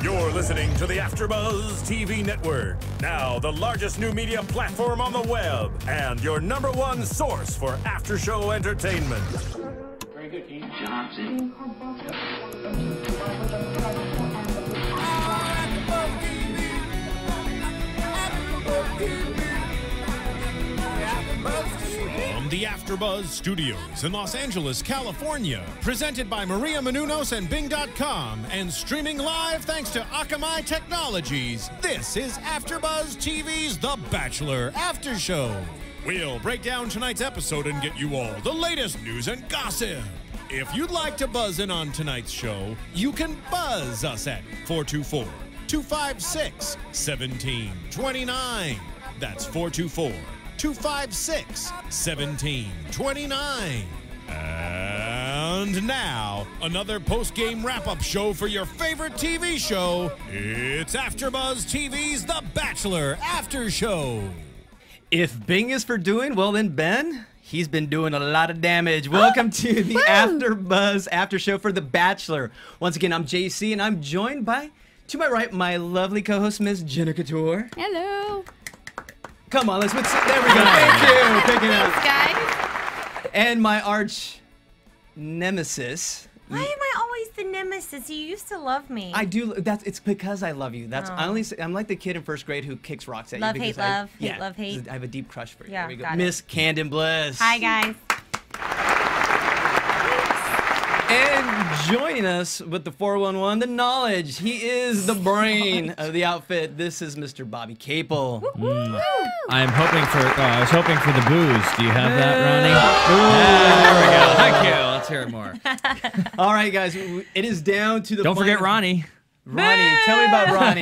You're listening to the AFTERBUZZ TV network, now the largest new media platform on the web, and your #1 source for after-show entertainment. Very good, Keith. Johnson. From the AFTERBUZZ Studios in Los Angeles, California, presented by Maria Menounos and Bing.com, and streaming live thanks to Akamai Technologies, this is AFTERBUZZ TV's The Bachelor After Show. We'll break down tonight's episode and get you all the latest news and gossip. If you'd like to buzz in on tonight's show, you can buzz us at 424-256-1729. That's 424-256-1729. And now, another post-game wrap-up show for your favorite TV show. It's AFTERBUZZ TV's The Bachelor After Show. If Bing is for doing, well then Ben, he's been doing a lot of damage. Welcome to the AFTERBUZZ After Show for The Bachelor. Once again, I'm JC, and I'm joined by, to my right, my lovely co-host, Miss Jenna Couture. Hello. Come on, there we go. Thank you. Pick it up. Thanks, guys. And my arch nemesis. Why am I always the nemesis? You used to love me. I do. It's because I love you. That's I only. I'm like the kid in first grade who kicks rocks at love, you. Hate, love, hate, love, hate. I have a deep crush for you. Yeah, there we go. got it. Miss Canden Bliss. Hi, guys. And joining us with the 411, the knowledge. He is the brain of the outfit. This is Mr. Bobby Kaple. I'm hoping for. I was hoping for the booze. Do you have that, Ronnie? There we go. Thank you. Let's hear it more. All right, guys. It is down to the. Don't forget final- Ronnie. Ronnie, tell me about Ronnie.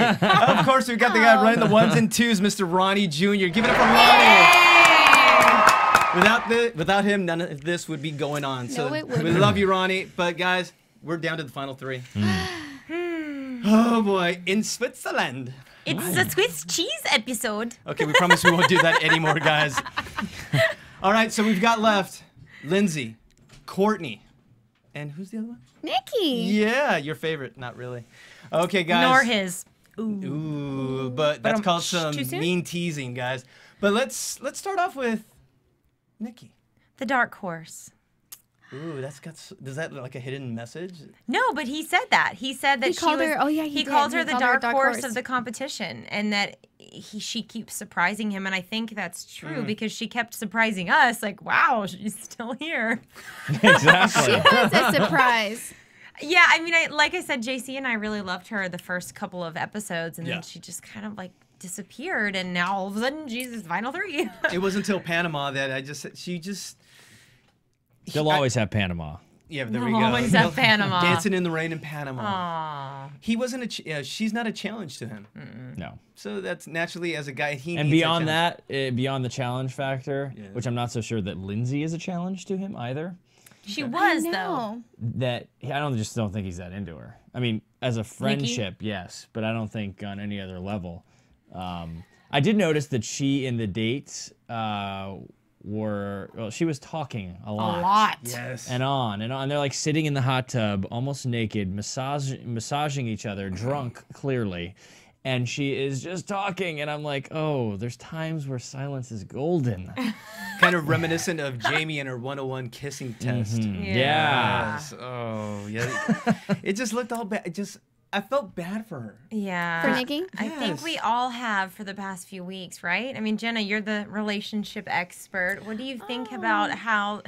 Of course, we've got the guy running the ones and twos, Mr. Ronnie Jr. Give it up for Ronnie. Without him, none of this would be going on. So No, it we wouldn't. love you, Ronnie. But guys, we're down to the final three. Oh boy, in Switzerland. It's a Swiss cheese episode. Okay, we promise we won't do that anymore, guys. All right, so we've got left Lindsay, Courtney, and who's the other one? Nikki. Yeah, your favorite. Not really. Okay, guys. Nor his. Ooh, but that's called some too soon? mean teasing, guys. But let's start off with Nikki. The dark horse. Ooh, does that look like a hidden message? No, but he said that. He said that He called was, her- oh, yeah, he did. called her He the called her dark, dark horse horse. of the competition, and that she keeps surprising him, and I think that's true because she kept surprising us. Like, wow, she's still here. Exactly. She was a surprise. Yeah, I mean, like I said, JC and I really loved her the first couple of episodes, and Yeah. then she just kind of like disappeared, and now all of a sudden she's his final three. It wasn't until Panama that They'll always have Panama. yeah, there we go. Always at Panama. Dancing in the rain in Panama. Aww. He wasn't she's not a challenge to him. No. So that's naturally as a guy he And needs beyond challenge. that, beyond the challenge factor, Yeah. which I'm not so sure that Lindsay is a challenge to him either. She was, though. No. That I just don't think he's that into her. I mean, as a friendship, yes, but I don't think on any other level. I did notice that she in the dates she was talking a lot. A lot. Yes. And on and on. They're like sitting in the hot tub, almost naked, massaging each other, drunk, clearly. And she is just talking, and I'm like, oh, there's times where silence is golden. Kind of reminiscent of Jamie and her 101 kissing test. Yeah. Yes. Oh, yeah. It just looked all bad. I felt bad for her. Yeah. For Nikki? I think we all have for the past few weeks, right? I mean, Jenna, you're the relationship expert. What do you think about how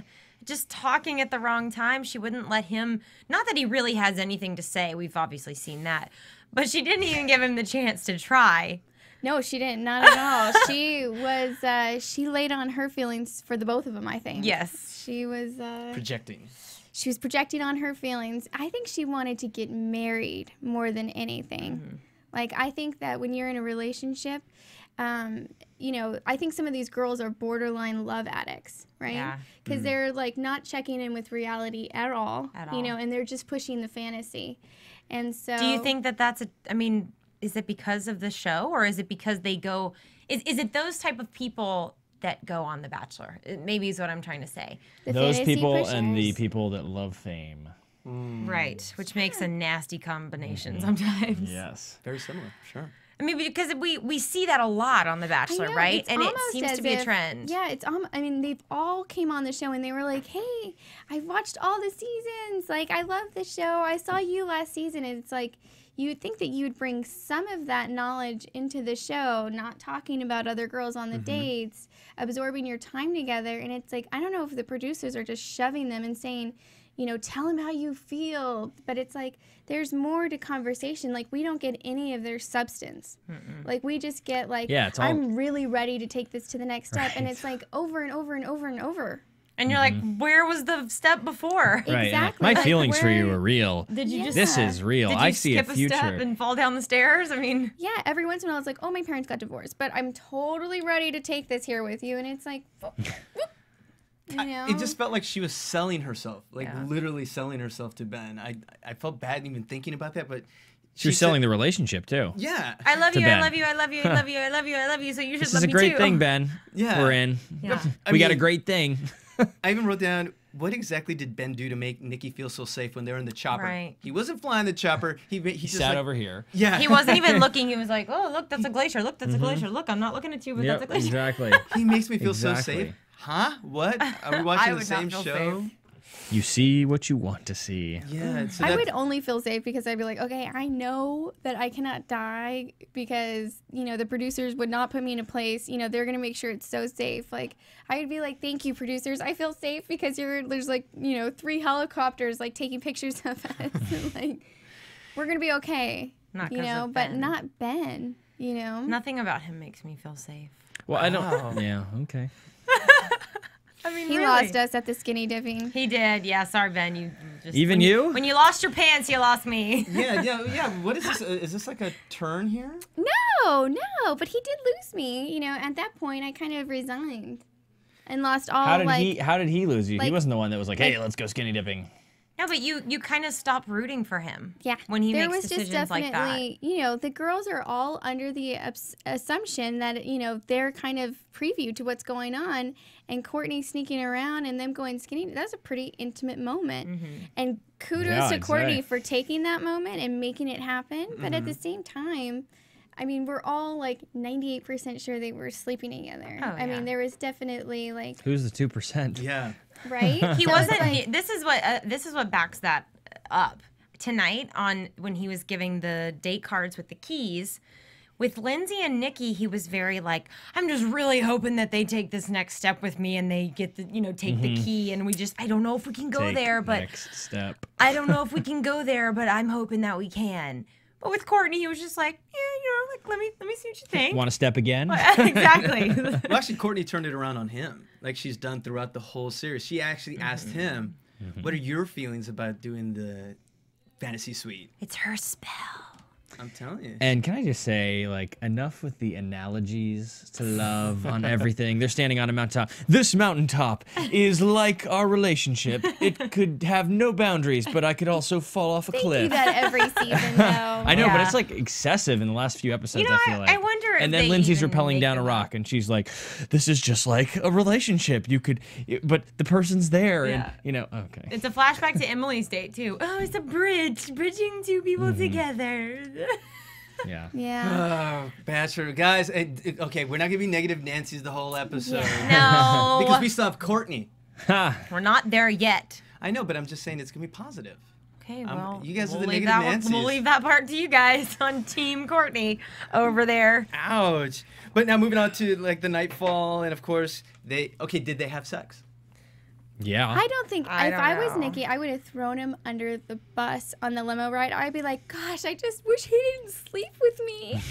just talking at the wrong time, she wouldn't let him, not that he really has anything to say, we've obviously seen that, but she didn't even give him the chance to try. No, she didn't. Not at all. She laid on her feelings for the both of them, I think. Yes. She was Projecting. She was projecting on her feelings. I think she wanted to get married more than anything. Like, I think that when you're in a relationship, you know, I think some of these girls are borderline love addicts, right? Yeah. Because they're, like, not checking in with reality at all. At You all. know, and they're just pushing the fantasy. And so... Do you think that that's I mean, is it because of the show, or is it because they go, is it those type of people that go on The Bachelor? Maybe is what I'm trying to say. the Those fantasy people and the pushers? people that love fame. Right, which makes a nasty combination sometimes. Yes. Very similar, sure. I mean, because we see that a lot on The Bachelor, I know, right? it's And it almost seems as to be a if- trend. Yeah, I mean, they've all came on the show and they were like, "Hey, I watched all the seasons. Like, I love the show. I saw you last season." And it's like, you would think that you would bring some of that knowledge into the show, not talking about other girls on the dates, absorbing your time together. And it's like, I don't know if the producers are just shoving them and saying, you know, tell them how you feel. But it's like, there's more to conversation. Like, we don't get any of their substance. Like, we just get like, Yeah, it's all- I'm really ready to take this to the next step. And Right. it's like over and over and over and over. And you're like, where was the step before? Right. Exactly. My Like, feelings for you where- are real. Did you just This is real. Did you I see a skip future. step and fall down the stairs? I mean, Yeah, every once in a while, it's like, oh, my parents got divorced, but I'm totally ready to take this here with you. And it's like, whoop, you know? It just felt like she was selling herself, like Yeah. literally selling herself to Ben. I felt bad even thinking about that, but She was selling the relationship too. Yeah. I love To you, I Ben. love you, I love you, I love you, I love you, I love you. So you should This love is a me great too. thing, Ben. Yeah. We're in. Yeah. We got a mean- great thing. I even wrote down, what exactly did Ben do to make Nikki feel so safe when they were in the chopper? Right. He wasn't flying the chopper. He just Sat like, over here. Yeah. He wasn't even looking. He was like, oh, look, that's a glacier. Look, that's a glacier. Look, I'm not looking at you, but that's a Yep, glacier. exactly. He makes me feel so Exactly. safe. Huh? What? Are we I watching the would not same feel show? safe. You see what you want to see. Yeah. So I that- would only feel safe because I'd be like, okay, I know that I cannot die because, you know, the producers would not put me in a place, you know, they're going to make sure it's so safe. Like, I would be like, thank you, producers. I feel safe because there's like, you know, 3 helicopters, like, taking pictures of us. And, like, we're going to be okay, Not you 'cause know, of but Ben. not Ben, you know? Nothing about him makes me feel safe. Well, I don't. Wow. Yeah. Okay. I mean, He really. lost us at the skinny dipping. He did. Yeah, sorry, Ben. You just Even when you? When you lost your pants, you lost me. Yeah. What is this? Is this like a turn here? No, but he did lose me, you know. At that point, I kind of resigned and lost all, How did like, How did he lose you? He like- wasn't the one that was like, "Hey, like- let's go skinny dipping." No, but you kind of stop rooting for him. Yeah, When he there makes was decisions just like definitely, you know, the girls are all under the assumption that, you know, they're kind of preview to what's going on, and Courtney sneaking around and them going skinny. That's a pretty intimate moment, and kudos Yeah, to I'd Courtney say. for taking that moment and making it happen. But at the same time, I mean, we're all like 98% sure they were sleeping together. Oh, I yeah. mean, there was definitely like, Who's the 2%? Yeah. right? He So it's wasn't. like- This is what backs that up. Tonight on when he was giving the date cards with the keys. With Lindsay and Nikki, he was very like, I'm just really hoping that they take this next step with me and they get the, you know, take the key and I don't know if we can go Take there, but next step. I don't know if we can go there, but I'm hoping that we can. But with Courtney, he was just like, yeah, you know, like let me see what you think. Want to step again? Exactly. Well, actually, Courtney turned it around on him, like she's done throughout the whole series. She actually asked him, "What are your feelings about doing the fantasy suite?" It's her spell. I'm telling you. And can I just say, like, enough with the analogies to love on everything. They're standing on a mountaintop. This mountaintop is like our relationship. It could have no boundaries, but I could also fall off a They do cliff. that every season, though. I know, but Yeah. it's like excessive in the last few episodes. You know, I feel like. I wonder if And then they Lindsay's even rappelling make down a them rock, and she's like, "This is just like a relationship. You could, but the person's there, Yeah. and you know, okay." It's a flashback to Emily's date too. Oh, it's a bridge, bridging two people together. Yeah. Yeah. Oh, Bachelor. Guys, okay, we're not going to be negative Nancy's the whole episode. No, Because we still have Courtney. Ha. we're not there yet. I know, but I'm just saying it's going to be positive. Okay, well, you guys are we'll the leave negative that Nancy's. We'll leave that part to you guys on Team Courtney over there. Ouch. But now moving on to like the nightfall, and of course, did they have sex? Yeah. I don't think I if don't I was know. Nikki, I would have thrown him under the bus on the limo ride. I'd be like, gosh, I just wish he didn't sleep with me.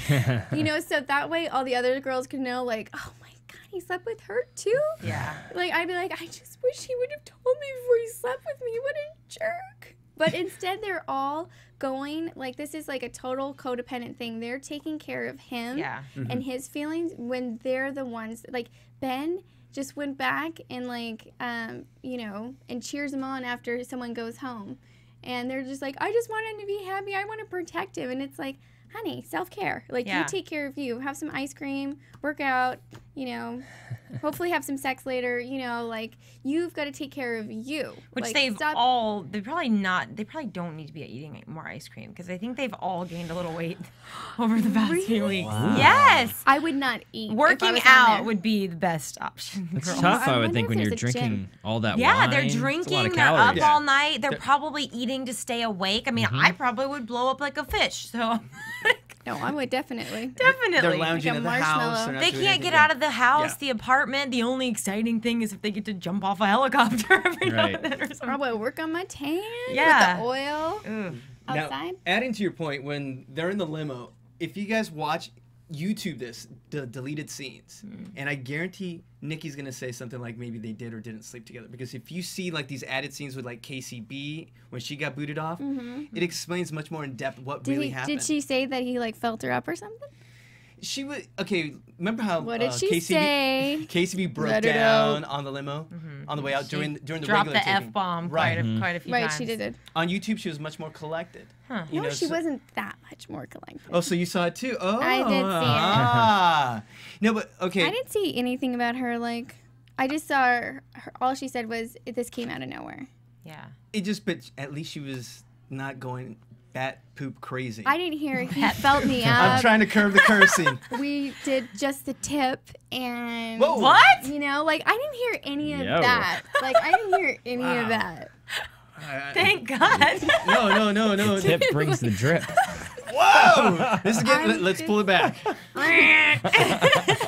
You know, so that way all the other girls could know, like, oh my God, he slept with her too? Yeah. Like, I'd be like, I just wish he would have told me before he slept with me. What a jerk. But instead, they're all going, like, this is like a total codependent thing. They're taking care of him Yeah. and his feelings when they're the ones, like, Ben just went back and, like, you know, and cheers him on after someone goes home. And they're just like, I just want him to be happy. I want to protect him. And it's like, honey, self-care. Like, Yeah. you take care of you. Have some ice cream, work out, you know, hopefully have some sex later. You know, like you've got to take care of you. Which like, they probably don't need to be eating more ice cream because I think they've all gained a little weight over the past few weeks. Wow. Yes. I would not eat. Working out would be the best option. It's girls. tough, I would wonder think, if when you're there's a gym. drinking all that wine. Yeah, they're It's a lot drinking, of they're up calories. all night, they're probably eating to stay awake. I mean, I probably would blow up like a fish, so... No, I would definitely. Definitely. They're lounging Like in a the house. marshmallow. They're not They doing can't anything. get out of the house, Yeah. the apartment. The only exciting thing is if they get to jump off a helicopter every now Right. and then or something. Probably work on my tan Yeah. with the oil Ugh. outside. Now, adding to your point, when they're in the limo, if you guys watch YouTube the deleted scenes, and I guarantee Nikki's gonna say something like maybe they did or didn't sleep together, because if you see like these added scenes with like KCB when she got booted off, it explains much more in depth what really happened. Did she say that he like felt her up or something? She was okay. Remember how What did she say? KCB broke Let it down on the limo on the way out during the Dropped regular the taping. F-bomb Right. quite a few Right, times. she did it. On YouTube, she was much more collected. You No, know, she so- wasn't that much more collected. Oh, so you saw it too? Oh, I did see it. Ah. No, but okay. I didn't see anything about her. Like, I just saw her. All she said was, "This came out of nowhere." Yeah. It just, but at least she was not going bat poop crazy. I didn't hear. He felt me I'm up. trying to curb the cursing. We did just the tip, and Whoa. What? you know, like I didn't hear any of Yo. that. Like I didn't hear any of that. Thank God. No. Tip brings the drip. Whoa! This is getting. I'm Let's just- pull it back.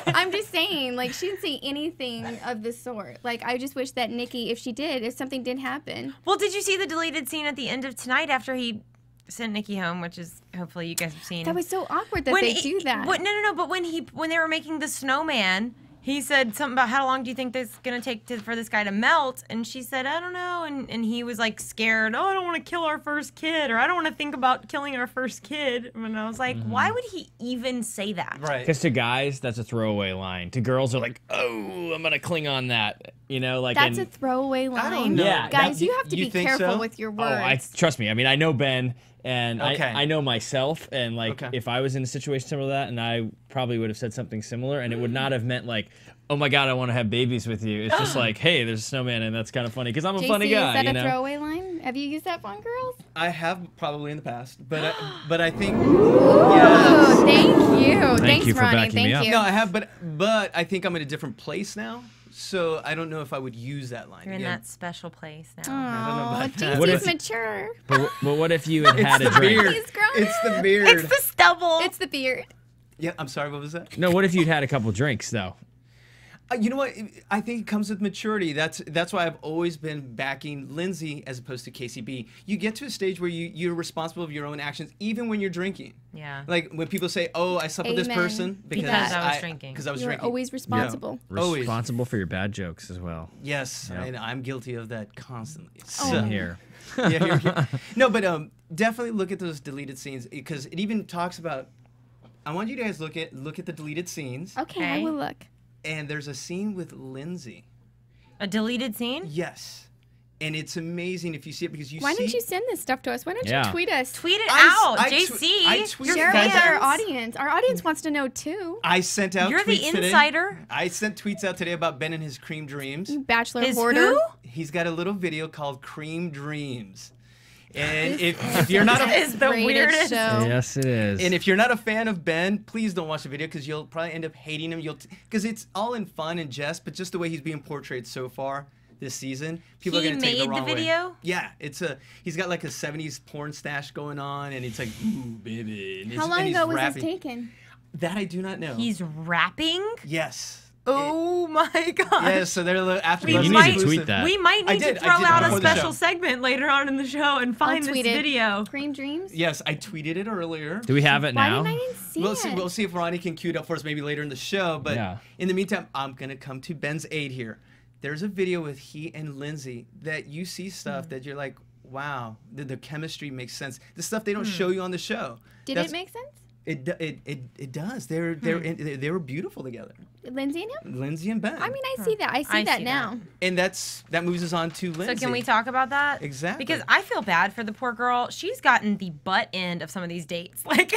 I'm just saying, like she didn't say anything of the sort. Like I just wish that Nikki, if something did happen. Well, did you see the deleted scene at the end of tonight after he sent Nikki home, which is hopefully you guys have seen. That was so awkward that they do that. No. But when they were making the snowman, he said something about how long do you think this is gonna take for this guy to melt? And she said, I don't know. And he was like scared. Oh, I don't want to kill our first kid, or I don't want to think about killing our first kid. And I was like, why would he even say that? Right. Because to guys, that's a throwaway line. To girls, are like, oh, I'm gonna cling on that. You know, like That's a throwaway line. I don't know. Yeah, Guys, that- you have to you be think careful so? with your Oh, words. trust me. I mean, I know Ben, and Okay. I know myself, and like, Okay. if I was in a situation similar to that, and I probably would have said something similar, and it would not have meant like, oh my God, I want to have babies with you. It's just like, hey, there's a snowman, and that's kind of funny because I'm a JC, funny guy. is that you a know? throwaway line? Have you used that on girls? I have probably in the past, but I think. Oh, thank you. Thanks, you for Ronnie. backing me Thank up. you. No, I have, but I think I'm in a different place now, so I don't know if I would use that line You're in again. that special place now. Oh, about that. What JC's if- mature. But what if you had had a the drink? beard. He's grown It's the up. beard. It's the stubble. It's the beard. Yeah, I'm sorry. What was that? No, what if you'd had a couple drinks though? You know what? I think it comes with maturity. That's why I've always been backing Lindsay as opposed to KCB. You get to a stage where you're responsible of your own actions, even when you're drinking. Yeah. Like when people say, "Oh, I slept with this Amen. person Because I was drinking." Because I was You're drinking. always responsible. Always. Responsible for your bad jokes as well. Yes, Yep. and I'm guilty of that constantly. Oh. In here. Yeah, here. No, but definitely look at those deleted scenes because it even talks about. I want you guys to look at the deleted scenes, Okay, I Okay. will look. and there's a scene with Lindsay. A deleted scene? Yes, and it's amazing if you see it because you Why see. didn't you send this stuff to us? Why don't Yeah. you tweet us? Tweet it I- out, I JC. I tweeted Your Share it guys with our fans. audience. Our audience wants to know too. I sent out. You're the tweets today. insider. I sent tweets out today about Ben and his cream dreams. You bachelor His hoarder. who? He's got a little video called Cream Dreams, and This if you're not a is the Rated weirdest. show. Yes, it is. And if you're not a fan of Ben, please don't watch the video because you'll probably end up hating him. Because it's all in fun and jest, but just the way he's being portrayed so far this season, people He are gonna take it the made the wrong way. video? Yeah, he's got like a '70s porn stash going on, and it's like, ooh, baby. And How and long he's ago was rapping. this taken? That I do not know. He's rapping? Yes. Oh my god. Yeah, so they're a little after. We you need might- to tweet that. We might I need did- to I throw did out a before the special show. segment later on in the show and find this tweet it. video. Cream Dreams? Yes, I tweeted it earlier. Do we have it Why now? didn't I even see We'll it? see. We'll see if Ronnie can cue it up for us maybe later in the show. But Yeah. in the meantime, I'm gonna come to Ben's aid here. There's a video with he and Lindsay that you see stuff that you're like, wow, the chemistry makes sense. The stuff they don't show you on the show. Did That's- it make sense? It does. They were beautiful together, Lindsay and him? Lindsay and Ben. I mean, I see that. I see I that see now. and that moves us on to Lindsay. So can we talk about that? Exactly. Because I feel bad for the poor girl. She's gotten the butt end of some of these dates. Like,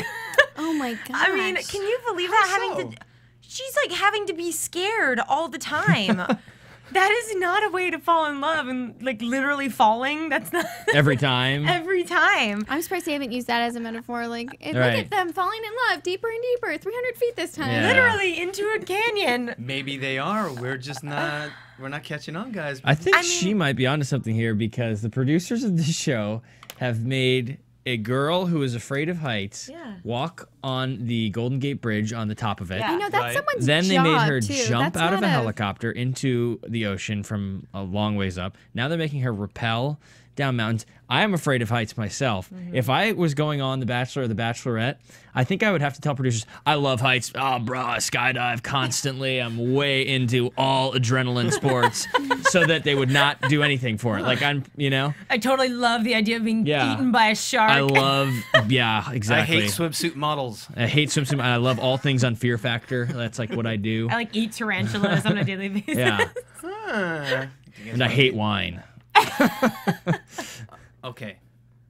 Oh my god. I mean, can you believe that How having so? to? she's like having to be scared all the time. That is not a way to fall in love, and like literally falling. That's not Every time. every time. I'm surprised they haven't used that as a metaphor. Like, and look Right. at them falling in love deeper and deeper, 300 feet this time. Yeah. Literally into a canyon. Maybe they are. We're just not. We're not catching on, guys. I think I mean- she might be onto something here because the producers of this show have made a girl who is afraid of heights Yeah. walk on the Golden Gate Bridge on the top of it. Yeah. I know that's Right. someone's Then they job, made her too. jump That's out of not a helicopter into the ocean from a long ways up. Now they're making her rappel down mountains. I am afraid of heights myself. If I was going on The Bachelor or The Bachelorette, I think I would have to tell producers, I love heights. Oh, bro, I skydive constantly. I'm way into all adrenaline sports so that they would not do anything for it. Like I'm, you know, I totally love the idea of being Yeah. eaten by a shark. I love, yeah, I exactly. hate swimsuit models. I hate swimsuit. I love all things on Fear Factor. That's like what I do. I like eat tarantulas on a daily basis. Yeah. Ah. And I hate wine. Okay,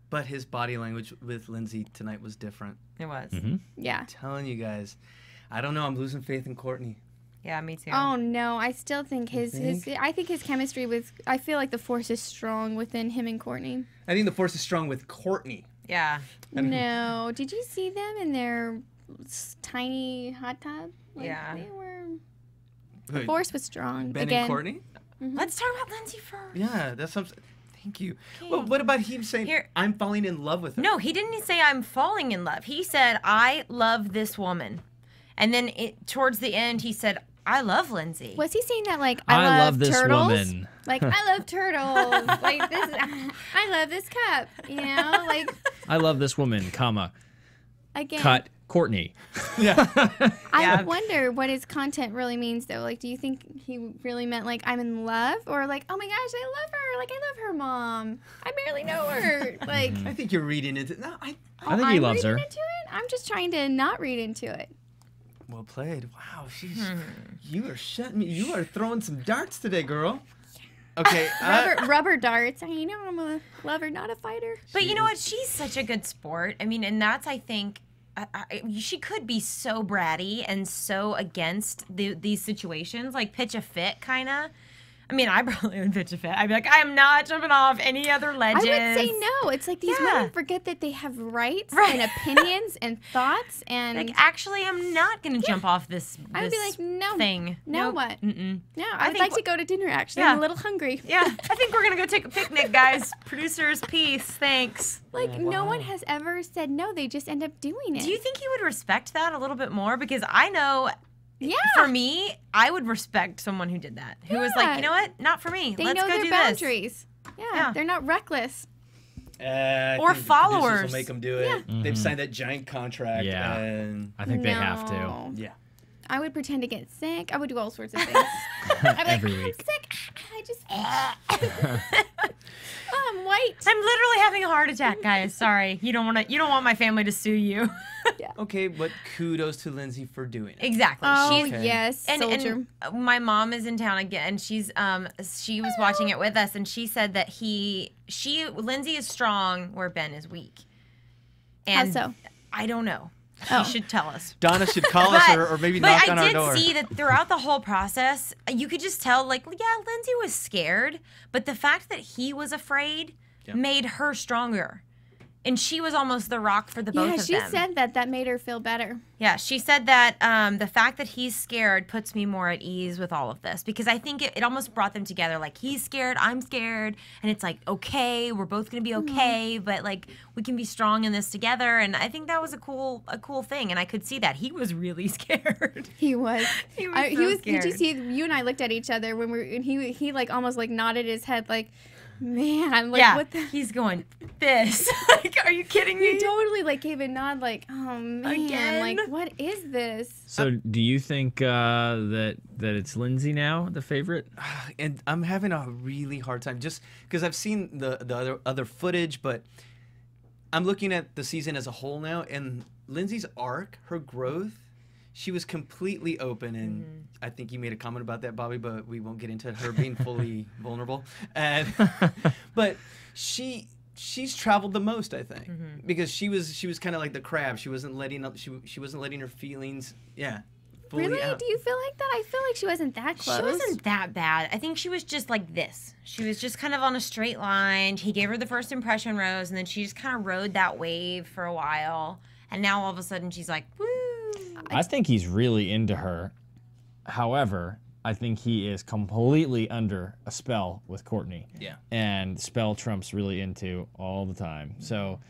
but his body language with Lindsay tonight was different. It was. Yeah. Telling you guys, I don't know. I'm losing faith in Courtney. Yeah, me too. Oh no, I still think his think? I think his chemistry with I feel like the force is strong within him and Courtney. I think the force is strong with Courtney. Yeah. No, did you see them in their tiny hot tub? Like, Yeah. they were. Wait, The force was strong. Ben Again, and Courtney. Let's talk about Lindsay first. Yeah, that's something. Thank you. Well, what about him saying, Here- I'm falling in love with her? No, he didn't say I'm falling in love. He said I love this woman, and then towards the end he said I love Lindsay. Was he saying that like I love this turtles? woman. Like I love turtles. Like this, I love this cup. You know, like I love this woman, comma, again. cut, Courtney. I Yeah. wonder what his content really means, though. Like, do you think he really meant like I'm in love, or like, oh my gosh, I love her. Like I love her mom. I barely know her. Like, I think you're reading into. No, I think he I'm loves her. reading into it. I'm just trying to not read into it. Well played. Wow, you are shutting me. You are throwing some darts today, girl. Okay. Rubber darts. You know, I'm a lover, not a fighter. But you know what? She's such a good sport. I mean, and that's I think. She could be so bratty and so against these situations, like pitch a fit, kind of. I mean, I probably would pitch a fit. I'd be like, I am not jumping off any other ledges. I would say no. It's like these Yeah. women forget that they have rights Right. and opinions and thoughts and. Like, actually, I'm not going to jump off this I would be like, no. thing. No, Nope. what? Mm-mm. No, I I would think like to go to dinner, actually. Yeah. I'm a little hungry. Yeah, I think we're going to go take a picnic, guys. Producers, peace. Thanks. Like, no one has ever said no. They just end up doing it. Do you think you would respect that a little bit more? Because I know, Yeah. for me, I would respect someone who did that. Who was like, Yeah. you know what? Not for me. They Let's know go their do boundaries. Yeah, Yeah. they're not reckless. I Or think the producers followers. will make them do it. They've signed that giant contract. Yeah. And I think they have to. No. yeah. I would pretend to get sick. I would do all sorts of things. I'd be like, Every I'm week. sick. I just. Oh, I'm white. I'm literally having a heart attack, guys. Sorry. You don't want my family to sue you. Okay, but kudos to Lindsay for doing it. Exactly. Oh, She's yes, soldier. and my mom is in town again. She's she was watching it with us, and she said that Lindsay is strong where Ben is weak. How And so? I don't know. She Oh. should tell us. Donna should call us or maybe knock on I our did door. see that throughout the whole process, you could just tell, like, yeah, Lindsay was scared, but the fact that he was afraid made her stronger. And she was almost the rock for the both Yeah, of she them. said that made her feel better. Yeah, she said that the fact that he's scared puts me more at ease with all of this, because I think it almost brought them together. Like, he's scared, I'm scared, and it's like, okay, we're both gonna be okay, but like we can be strong in this together. And I think that was a cool thing, and I could see that he was really scared. He was. He was so Did you scared. see? You and I looked at each other when and he like almost like nodded his head like, man, like Yeah, what the. he's going this. Like, are you kidding me? He totally like gave a nod like, oh man, Again? like what is this? So, do you think that it's Lindsay now, the favorite? And I'm having a really hard time just because I've seen the other footage, but I'm looking at the season as a whole now, and Lindsay's arc, her growth, she was completely open, and I think you made a comment about that, Bobby, but we won't get into her being fully vulnerable. And but she's traveled the most, I think, because she was kind of like the crab. She wasn't letting up. She wasn't letting her feelings, fully Really? out. Do you feel like that? I feel like she wasn't that close. She wasn't that bad. I think she was just like this. She was just kind of on a straight line. He gave her the first impression rose, and then she just kind of rode that wave for a while. And now all of a sudden she's like, woo. I think he's really into her. However, I think he is completely under a spell with Courtney. Yeah. And spell Trump's really into all the time. So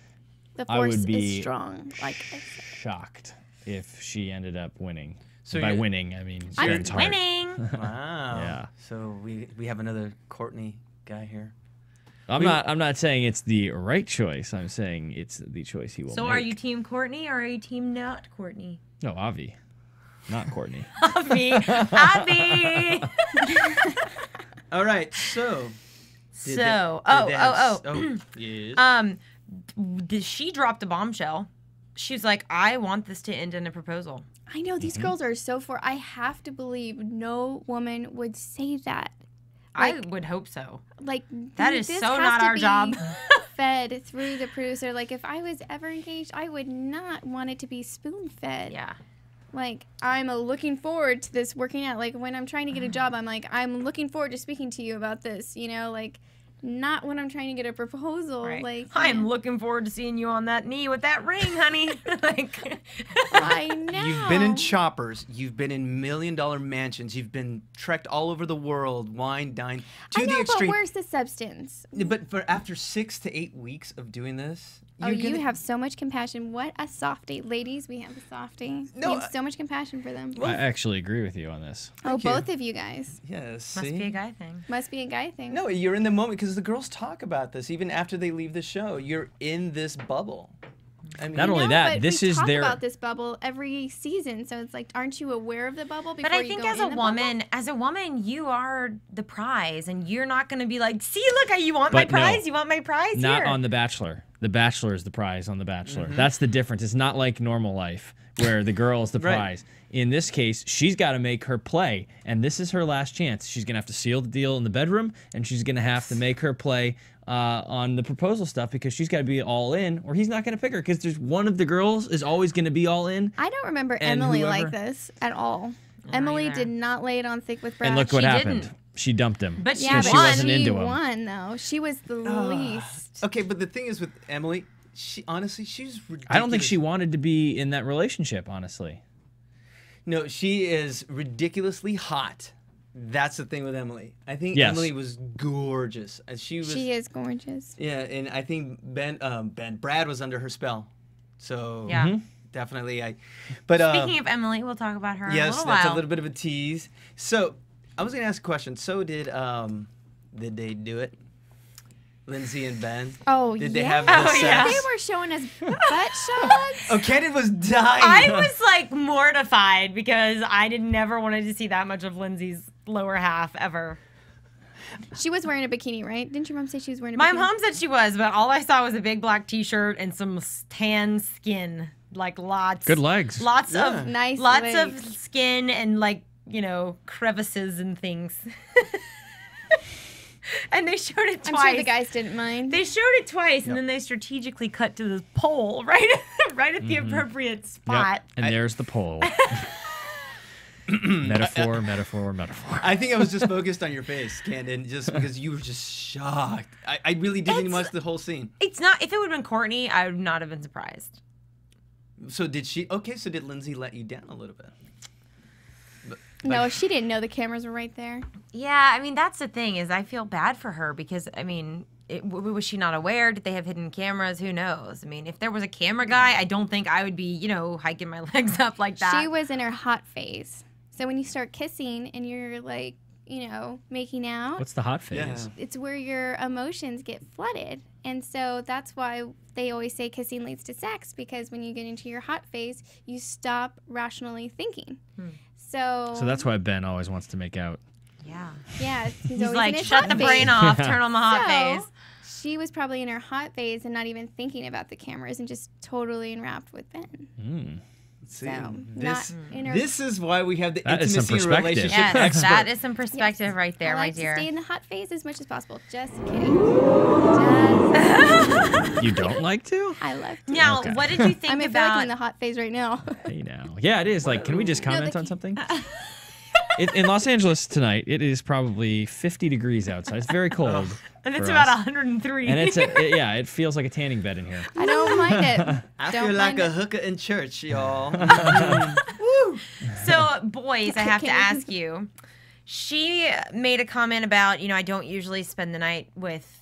The I force would be is strong. Like I said. shocked if she ended up winning. So By you're- winning, I mean I'm Sharon's heart. winning. Wow. Yeah. So we have another Courtney guy here. I'm not saying it's the right choice. I'm saying it's the choice he will So make. are you team Courtney or are you team not Courtney? No, Avi. Not Courtney. Avi. Avi. All right. So. Yes. She dropped a bombshell. She's like, I want this to end in a proposal. I know these girls are so for. I have to believe no woman would say that. I would hope so. Like That is this so has not to our be job. fed through the producer. Like if I was ever engaged, I would not want it to be spoon fed. Yeah. Like I'm looking forward to this working out. Like when I'm trying to get a job, I'm like I'm looking forward to speaking to you about this. You know, like not when I'm trying to get a proposal. Right. Like I'm looking forward to seeing you on that knee with that ring, honey. Like I know. You've been in choppers. You've been in $1 million mansions. You've been trekked all over the world, wine, dine, to I know, the extreme. but where's the substance? But for after 6 to 8 weeks of doing this, You have so much compassion. What a softie. Ladies, we have a softie. No, we have so much compassion for them. I actually agree with you on this. Thank oh, you. both of you guys. Yes. must see? be a guy thing. Must be a guy thing. No, you're in the moment because the girls talk about this even after they leave the show. You're in this bubble. I mean, Not only No, that, but this we is talk their about this bubble every season, so it's like, aren't you aware of the bubble before But I you think go as in a the woman, you are the prize, and you're not going to be like, see, look, you want my But no, prize? You want my prize? Not Here. on The Bachelor. The Bachelor is the prize on The Bachelor. That's the difference. It's not like normal life where the girl is the Right. prize. In this case, she's got to make her play, and this is her last chance. She's going to have to seal the deal in the bedroom, and she's going to have to make her play on the proposal stuff because she's got to be all in, or he's not going to pick her because there's one of the girls is always going to be all in. I don't remember And Emily whoever- like this at all. Emily either. did not lay it on thick with Brad. And look what She happened. didn't. She dumped him. But she Yeah, because but she wasn't she into him. won though. She was the least. Okay, but the thing is with Emily, she honestly, she's ridiculous. I don't think she wanted to be in that relationship, honestly. No, she is ridiculously hot. That's the thing with Emily. I think Yes. Emily was gorgeous. She was. She is gorgeous. Yeah, and I think Brad was under her spell. So Yeah. definitely But Speaking of Emily, we'll talk about her in a yes, little that's while. a little bit of a tease. So I was gonna ask a question. So did they do it? Lindsay and Ben. Oh, Did they yeah. have the Oh, sex? yeah. They were showing us butt shots. Oh, Canden was dying. I was like mortified because I never wanted to see that much of Lindsay's lower half ever. She was wearing a bikini, right? Didn't your mom say she was wearing a My bikini? mom said she was, but all I saw was a big black T-shirt and some tan skin, like lots. Good legs. Lots Yeah. of Nice lots legs. of skin and like crevices and things. And they showed it I'm twice. sure the guys didn't mind. They showed it twice, and then they strategically cut to the pole right at the appropriate Yep. spot. And there's the pole. Metaphor, metaphor, metaphor. I think I was just focused on your face, Canden, just because you were just shocked. I really didn't watch the whole scene. It's not. If it would have been Courtney, I would not have been surprised. So did she? Okay, so did Lindsay let you down a little bit? No, she didn't know the cameras were right there. Yeah, I mean that's the thing is I feel bad for her because I mean, was she not aware? Did they have hidden cameras? Who knows? I mean, if there was a camera guy, I don't think I would be hiking my legs up like that. She was in her hot phase. So when you start kissing and you're like, making out, What's the hot phase? Yeah. it's where your emotions get flooded. And so that's why they always say kissing leads to sex, because when you get into your hot phase, you stop rationally thinking. So So that's why Ben always wants to make out. Yeah. yeah, he's He's always like, in his shut hot the phase. brain off, turn on the hot phase. She was probably in her hot phase and not even thinking about the cameras and just totally enwrapped with Ben. See, So, this not in her- this is why we have the That is some intimacy and perspective. relationship Yes, expert. that is some perspective right there, I like my dear. to stay in the hot phase as much as possible. Just kidding. Just You don't like to? I love to. Now, Okay. what did you think I feel like about? I'm in the hot phase right now. Hey now. Yeah, it is. Like, can we just comment the- on something? In Los Angeles tonight, it is probably 50 degrees outside. It's very cold. and it's for about us. 103. And yeah, it feels like a tanning bed in here. I don't mind it. I Don't feel like mind a it. hooker in church, y'all. So, boys, I have to Okay. ask you. She made a comment about, I don't usually spend the night with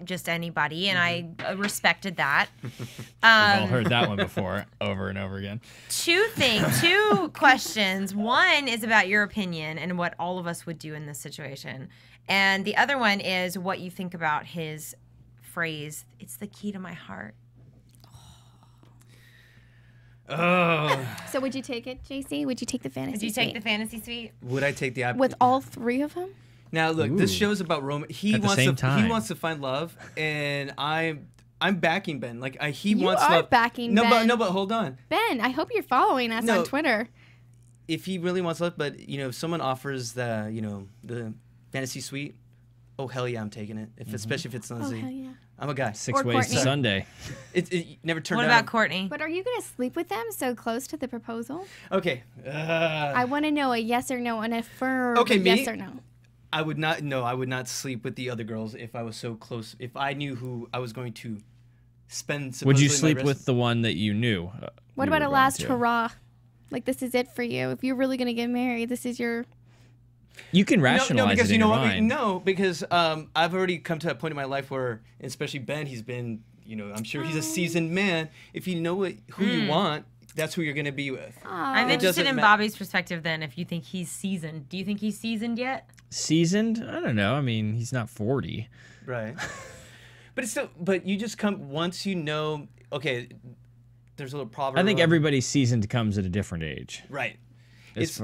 just anybody, and I respected that. We've all heard that one before, over and over again. Two questions. One is about your opinion and what all of us would do in this situation. And the other one is what you think about his phrase, "It's the key to my heart." Oh. So would you take it, JC? Would you take the fantasy Did you take suite? the fantasy suite? Would I take the With all three of them? Now look, this Ooh. show's about romance. He At the wants same to time. he wants to find love, and I'm backing Ben. Like he You wants are love. backing no, Ben. but hold on. Ben, I hope you're following us No. on Twitter. If he really wants love, but if someone offers the the fantasy suite, oh hell yeah, I'm taking it. Especially if it's Lindsay. Oh, hell yeah. I'm a guy. 6 Or ways to Courtney. Sunday. It never turned What out. about Courtney? But are you going to sleep with them so close to the proposal? Okay. I want to know a yes or no and a firm Okay, me? yes or no. I would not. No, I would not sleep with the other girls if I was so close. If I knew who I was going to spend. Would you supposedly my sleep rest- with the one that you knew? What you about were a going last to? hurrah? Like, this is it for you. If you're really going to get married, this is your... You can rationalize no, because it you in know your what? mind. No, because I've already come to that point in my life where, especially Ben, he's been. I'm sure he's a seasoned man. If you know who you want, that's who you're going to be with. I'm It interested doesn't in ma- Bobby's perspective then, if you think he's seasoned. Do you think he's seasoned yet? Seasoned? I don't know. I mean, he's not 40. Right. But it's still. But you just come once you know. Okay. There's a little proverb. I think everybody's seasoned comes at a different age. Right. As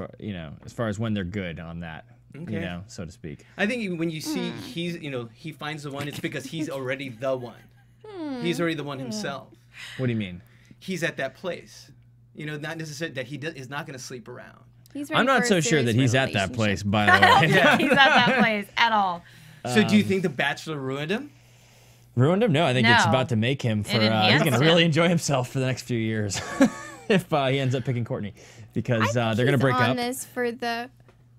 far as when they're good on that, Okay. so to speak. I think when you see he finds the one, it's because he's already the one. He's already the one himself. What do you mean? He's at that place. Not necessarily that he is not going to sleep around. He's ready I'm not for so a sure that serious he's at that place, relationship. by the way. He's at that place at all. So do you think The Bachelor ruined him? Ruined him? No, I think it's No. about to make him for. He's enhanced going to him. really enjoy himself for the next few years if he ends up picking Courtney, because I think they're going to break he's on up. this for the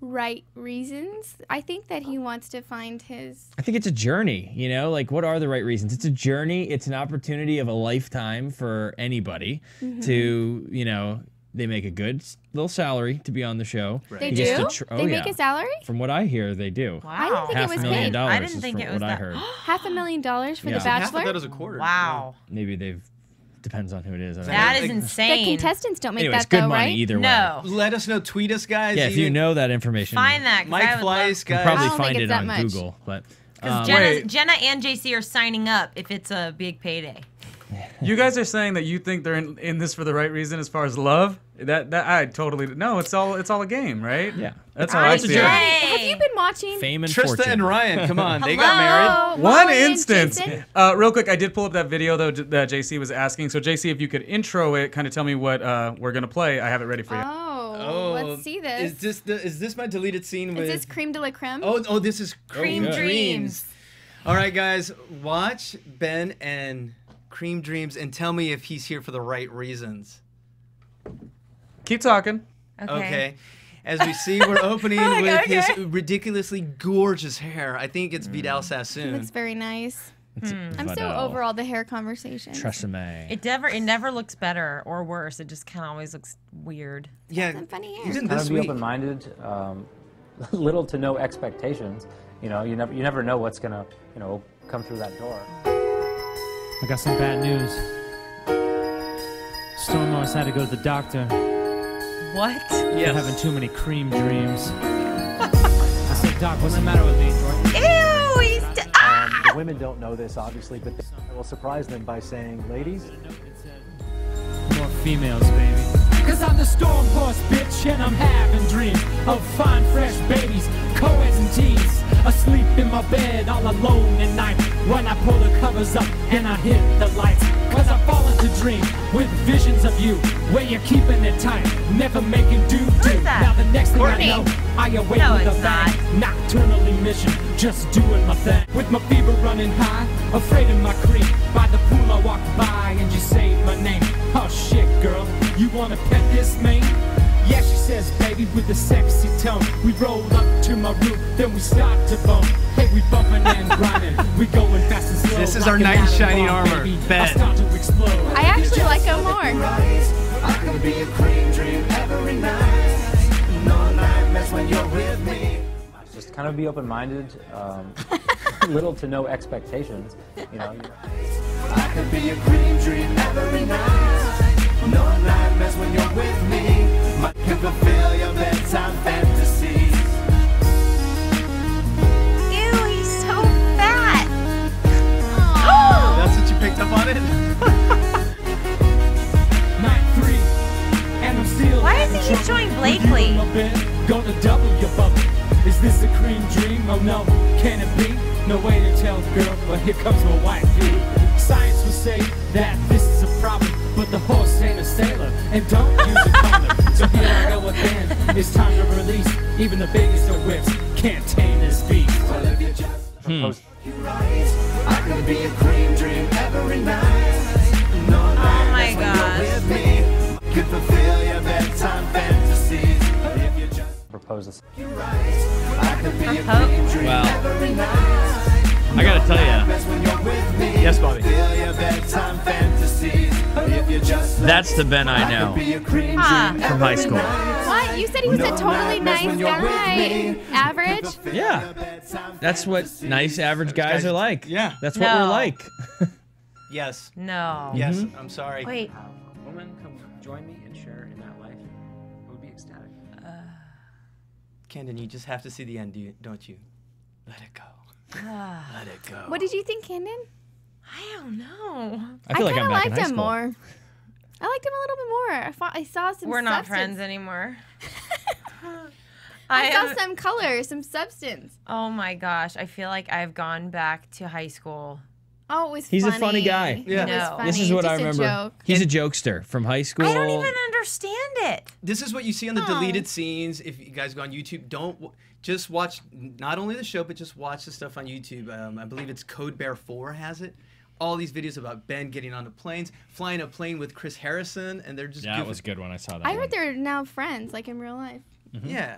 right reasons. I think that he wants to find his... I think it's a journey, like what are the right reasons? It's a journey. It's an opportunity of a lifetime for anybody to, they make a good little salary to be on the show. They He gets do? to They make a salary? From what I hear, they do. Wow. I didn't think it was paid. $500,000 I didn't is think from it was what I that. heard. $500,000 for Yeah. The Half Bachelor? of that is a quarter. Wow. Maybe they've depends on who it is. I don't That know. is The insane. contestants don't make Anyways, that good though, money right? either way. No. Let us know. Tweet us, guys. Yeah, if you know that information, Find that. 'cause I Mike would Flies, love- you can guys. probably I don't find think it it's that on much. Google. But Jenna and JC are signing up if it's a big payday. You guys are saying that you think they're in this for the right reason as far as love? That I totally no. It's all a game, right? Yeah. That's how I It's a see journey. it. Have you been watching? fame and Trista fortune. and Ryan, come on, they Hello? got married. One Molly and instance. Jason? Real quick, I did pull up that video though that JC was asking. So JC, if you could intro it, kind of tell me what we're gonna play. I have it ready for you. Oh, let's see this. Is this my deleted scene with? Is this creme de la creme? Oh, this is Cream good. Dreams. All right, guys, watch Ben and Cream Dreams and tell me if he's here for the right reasons. Keep talking. Okay. As we see, we're opening with his ridiculously gorgeous hair. I think it's Vidal It Sassoon. looks very nice. I'm so Vidal. over all the hair conversations. Tresemme. It never looks better or worse. It just kind of always looks weird. Yeah, Some funny hair. even Kind this of be week. open-minded, little to no expectations. You never know what's gonna, come through that door. I got some bad news. Storm Morris had to go to the doctor What? for having too many cream dreams. I said, Doc, what's the matter with me? Ew, he's The women don't know this, obviously, but I will surprise them by saying, ladies, More females, baby. Cause I'm the storm horse, bitch, and I'm having dreams of fine, fresh babies, co-eds and teens. Asleep in my bed all alone at night when I pull the covers up and I hit the lights. Cause I fall into dream with visions of you where you're keeping it tight, never making do-do. that? Now the next thing Courtney. I know, I awake No, with a it's not. bang, nocturnally mission, just doing my thing. With my fever running high, Afraid of my creep. By the pool I walked by and you saved my name. Oh shit, girl, you wanna pet this mane? Yeah, she says, baby, with a sexy tone. We roll up to my room, then we start to bone. Hey, we bumping and grinding. We going fast and slow. This is our knight in shining armor, Ben. I actually like him more. I could be a cream dream every night. No nightmares when you're with me. Just kind of be open-minded, little to no expectations. You know. I could be a cream dream every night. No nightmares when you're with me. I can fulfill your bedtime fantasies. Ew, he's so fat. Oh, that's what you picked up on it? Night 3, and I'm still. Why does he keep showing Blakely? Gonna double your bubble. Is this a cream dream? Oh no, can it be? No way to tell, girl, but here comes my wife. Science would say that this is a problem, but the horse ain't a sailor, and don't use a condom. So here I go again, it's time to release. Even the biggest of whips can't tame this beast. Well, if you just propose, you're right. I could be a cream dream every night. No nightmares when you're with me. Can fulfill your bedtime fantasies. If you just propose. You're right. I could be a cream dream every night. I gotta tell you. Yes, Bobby. That's the Ben I know from high school. What? You said he was a totally nice guy. Average? Yeah. That's what nice average guys are like. Yeah. That's what we're like. Yes. No. Yes, I'm sorry. Wait. A woman come join me and share in that life. I would be ecstatic. Canden, you just have to see the end, don't you? Let it go. Let it go. What did you think, Canden? I don't know. I feel like I'm back in liked high him school. more. I liked him a little bit more. I saw some We're not substance. friends anymore. I saw some color, some substance. Oh my gosh. I feel like I've gone back to high school. Oh, it was He's funny. a funny guy. Yeah. No. This is what I remember. Joke. He's a jokester from high school. I don't even understand it. This is what you see on the deleted scenes. If you guys go on YouTube, just watch not only the show, but just watch the stuff on YouTube. I believe it's Code Bear 4 has it. All these videos about Ben getting on the planes, flying a plane with Chris Harrison, and they're just Yeah, that was good when I saw that. I heard they're now friends, like in real life. Yeah.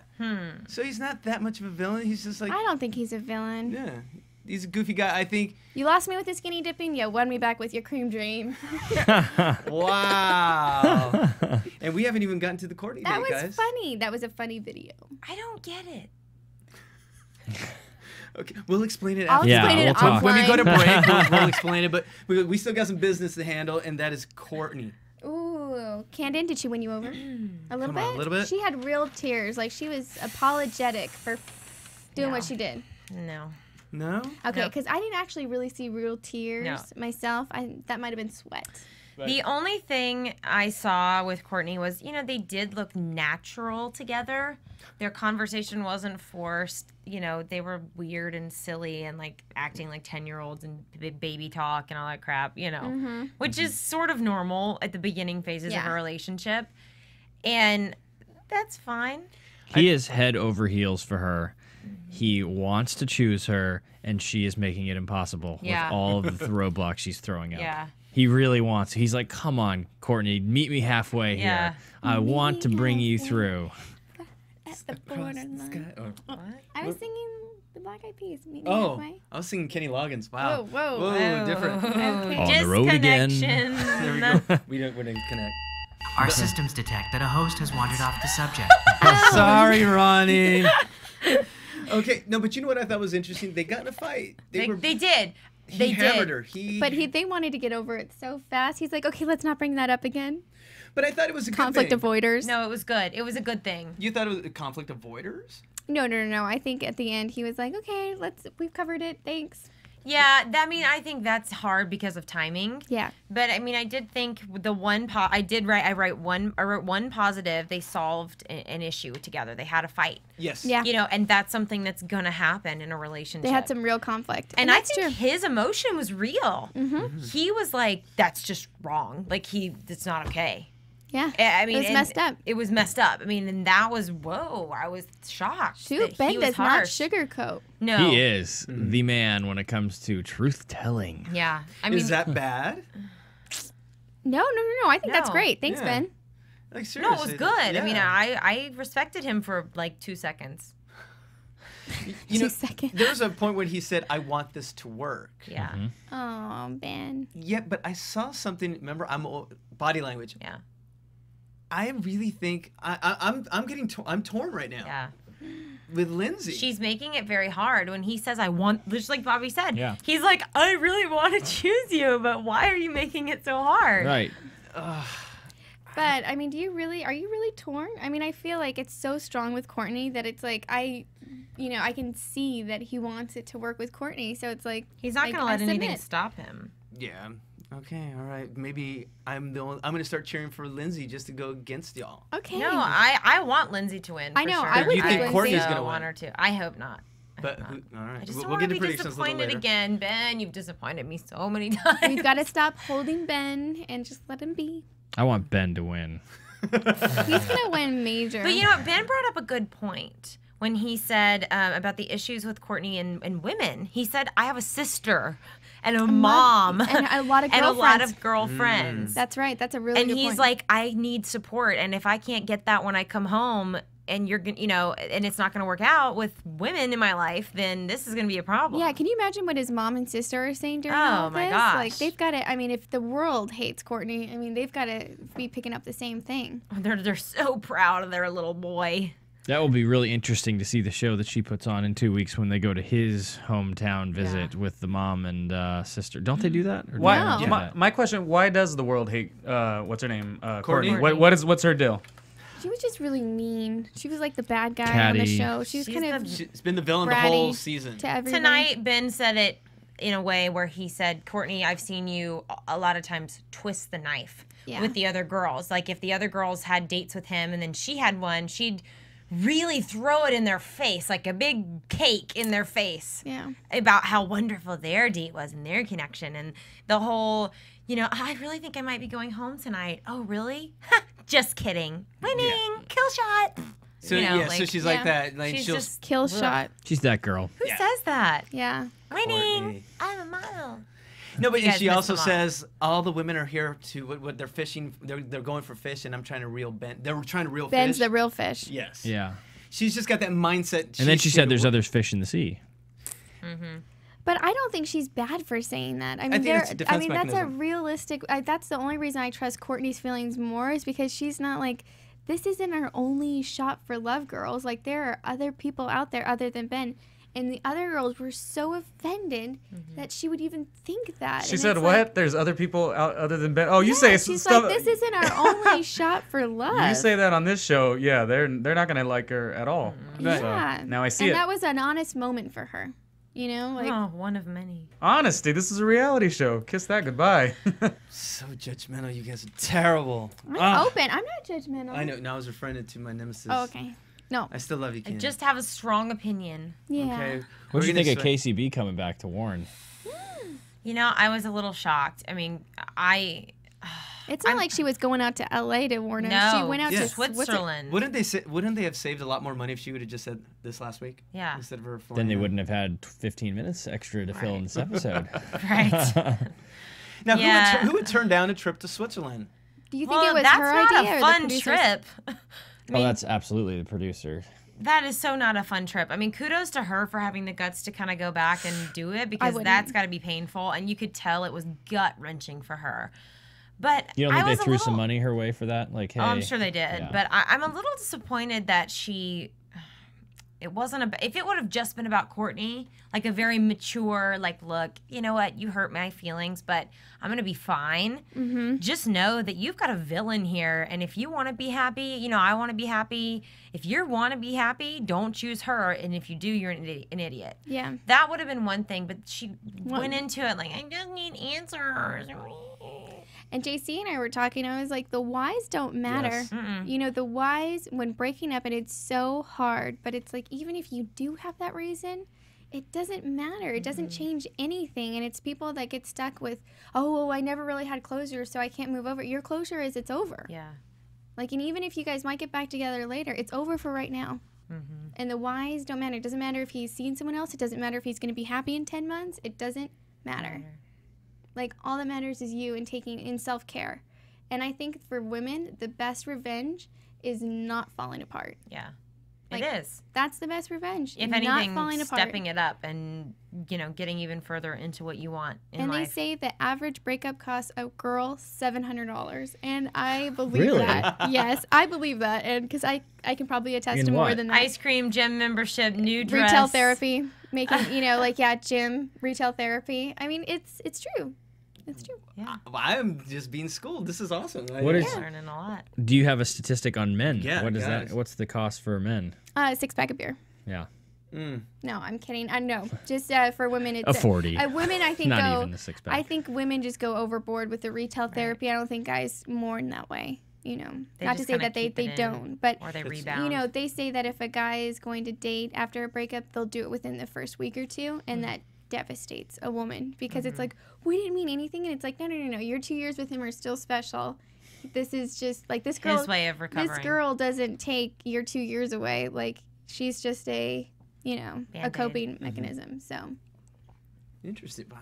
So he's not that much of a villain. He's just like I don't think he's a villain. yeah. He's a goofy guy. I think. You lost me with the skinny dipping. You won me back with your cream dream. Wow. And we haven't even gotten to the courting That date, was guys. funny. That was a funny video. I don't get it. Okay, we'll explain it I'll after. explain it we'll talk. When we go to offline. break, we'll explain it. But we still got some business to handle, and that is Courtney. Ooh, Canden, did she win you over? A little Come bit? on, a little bit? She had real tears. Like, she was apologetic for doing what she did. No. No? Okay, No. because I didn't actually really see real tears No. myself. That might have been sweat. The only thing I saw with Courtney was, they did look natural together. Their conversation wasn't forced. They were weird and silly and like acting like 10-year-olds and baby talk and all that crap, which is sort of normal at the beginning phases of a relationship. And that's fine. He is head over heels for her. He wants to choose her, and she is making it impossible with all of the roadblocks she's throwing up. Yeah. He really wants. He's like, come on, Courtney, meet me halfway here. I want to bring you through. At the borderline. I was singing the Black Eyed Peas. Meet me Oh, halfway. I was singing Kenny Loggins. Wow. Whoa. Different. Okay. On the road again. There we go. We didn't connect. Our systems detect that a host has wandered off the subject. Sorry, Ronnie. Okay, no, but you know what I thought was interesting? They got in a fight. They did. He hammered her. But they wanted to get over it so fast. He's like, okay, let's not bring that up again. But I thought it was a conflict good thing. avoiders. No, it was good. It was a good thing. You thought it was a conflict avoiders? No. I think at the end he was like, okay, we've covered it. Thanks. Yeah, I think that's hard because of timing. Yeah. But I did think the one I wrote one positive. They solved an issue together. They had a fight. Yes. Yeah. And that's something that's gonna happen in a relationship. They had some real conflict. And I think his emotion was real. Mm-hmm. He was like, that's just wrong. Like it's not okay. Yeah. I mean, it was messed up. It was messed up. I mean, and that was, whoa, I was shocked. Shoot, that Ben he was does not harsh. sugarcoat. No. He is the man when it comes to truth telling. Yeah. I mean, Is that bad? No. I think that's No. great. Thanks, Yeah. Ben. Like, no, it was seriously, good. I mean, yeah. I respected him for like 2 seconds. You know, 2 seconds. there was a point when he said, "I want this to work." Yeah. Oh, Ben. Yeah, but I saw something. Remember, body language. Yeah. I really think I'm getting I'm torn right now. Yeah. With Lindsay. She's making it very hard when he says, I want, just like Bobby said. Yeah. He's like, I really want to choose you, but why are you making it so hard? Right. But I mean, are you really torn? I mean, I feel like it's so strong with Courtney that it's like I can see that he wants it to work with Courtney. So it's like He's not like, going to let I anything submit. stop him. Yeah. Okay. All right. Maybe I'm gonna start cheering for Lindsay just to go against y'all. Okay. No, I want Lindsay to win. I for know, Sure. I would You think Lindsay. Courtney's so gonna want win? her to. I hope not. But all right. I just We'll don't want get to the be predictions a little disappointed later. again, Ben. You've disappointed me so many times. We've got to stop holding Ben and just let him be. I want Ben to win. He's gonna win major. But you know what? Ben brought up a good point when he said about the issues with Courtney and women. He said, I have a sister and a mom and a lot of girlfriends. and a lot of girlfriends. That's right. That's a really And good he's point. like, I need support. And if I can't get that when I come home and you're going to, and it's not going to work out with women in my life, then this is going to be a problem. Yeah, can you imagine what his mom and sister are saying during Oh, all of my this? gosh. Like, they've got to, I mean, if the world hates Courtney, I mean, they've got to be picking up the same thing. They're so proud of their little boy. That will be really interesting to see the show that she puts on in 2 weeks when they go to his hometown visit with the mom and sister. Don't they do that? Or do Why? they not do My, that? my question: why does the world hate? What's her name? Courtney. Courtney. What's her deal? She was just really mean. She was like the bad guy on the Catty. show. She was She's kind of She's been the villain the bratty whole season. to everyone. Tonight, Ben said it in a way where he said, Courtney, I've seen you a lot of times twist the knife Yeah. with the other girls. Like if the other girls had dates with him and then she had one, she'd really throw it in their face, like a big cake in their face. Yeah. About how wonderful their date was and their connection and the whole, I really think I might be going home tonight. Oh, really? Just kidding. Winning. Kill shot. So so she's like Yeah. that. Like She's she'll just Kill ugh. shot. She's that girl. Who says that? Yeah. Winning. Courtney. I'm a model. No, but You guys she missed also them all. says all the women are here to what they're fishing. They're going for fish, and I'm trying to reel Ben. They're trying to reel Ben's fish. the real fish. Yes. Yeah. She's just got that mindset. And then she said there's other fish in the sea. But I don't think she's bad for saying that. I mean, think it's a defense that's a mechanism. realistic. That's the only reason I trust Courtney's feelings more is because she's not like, this isn't our only shot for love, girls. Like there are other people out there other than Ben, and the other girls were so offended that she would even think that. She And said, it's "What? like, There's other people out other than Ben." Oh, you yeah, say she's stuff. like, this isn't our only shot for love. You say that on this show, yeah, they're not gonna like her at all. Yeah. So, now I see and it. that was an honest moment for her. You know, like Oh, one of many. Honesty. This is a reality show. Kiss that goodbye. So judgmental. You guys are terrible. I'm open. I'm not judgmental. I know. Now I was referring to my nemesis. Oh, okay. No. I still love you, I Ken. just have a strong opinion. Yeah. Okay. What do you We're think gonna of KCB coming back to Warren? I was a little shocked. I mean, It's not like she was going out to LA to warn him. No, She went out Yeah. to Switzerland. Wouldn't they have saved a lot more money if she would have just said this last week? Yeah. Instead of her flying Then they out? wouldn't have had 15 minutes extra to fill in this episode. Right. Now, Yeah. who would turn down a trip to Switzerland? Do you think Well, it was that's her not idea a or the fun producers? trip. Oh, that's absolutely the producer. That is so not a fun trip. I mean, kudos to her for having the guts to kind of go back and do it because wouldn't. that's got to be painful. And you could tell it was gut wrenching for her. But You don't think I they was a threw some little- money her way for that? Like, hey. Oh, I'm sure they did. Yeah. But I'm a little disappointed that it wasn't if it would have just been about Courtney, like a very mature, like, look, you know what, you hurt my feelings, but I'm gonna be fine. Mm-hmm. Just know that you've got a villain here, and if you want to be happy, I want to be happy. If you want to be happy, don't choose her, and if you do, you're an idiot. Yeah. That would have been one thing, but she went into it like, I just need answers. And JC and I were talking. I was like, the whys don't matter. Yes. Mm-mm. The whys when breaking up, and it's so hard. But it's like, even if you do have that reason, it doesn't matter. It doesn't change anything. And it's people that get stuck with, oh, well, I never really had closure, so I can't move over. Your closure is it's over. Yeah. Like, and even if you guys might get back together later, it's over for right now. And the whys don't matter. It doesn't matter if he's seen someone else. It doesn't matter if he's going to be happy in 10 months. It doesn't matter. Like, all that matters is you and taking in self-care. And I think for women, the best revenge is not falling apart. Yeah. Like, it is. That's the best revenge. If not anything, falling apart. stepping it up and, you know, getting even further into what you want in and life. they say the average breakup costs a girl $700. And I believe Really? that. Yes, I believe that. And because I can probably attest In to more what? than that. Ice cream, gym membership, new dress. Retail therapy. Making, you know, like, yeah, gym, retail therapy. I mean, it's true. It's true. Yeah. I'm just being schooled. This is awesome. What is? Learning a lot. Do you have a statistic on men? Yeah, What is guys. that? What's the cost for men? 6-pack of beer. Yeah. No, I'm kidding. I know. Just for women, it's A 40. Women, I think, Not go. even the 6-pack. I think women just go overboard with the retail therapy. I don't think guys mourn that way. You know, They not to just say kinda that they keep it in, don't, but or they rebound. You know, they say that if a guy is going to date after a breakup, they'll do it within the first week or two, and that devastates a woman because it's like, we didn't mean anything, and it's like, no, your 2 years with him are still special. This is just like this girl. His way of recovering. This girl doesn't take your 2 years away. Like, she's just a, you know, a Band-Aid. coping mechanism. So. Interesting. Wow.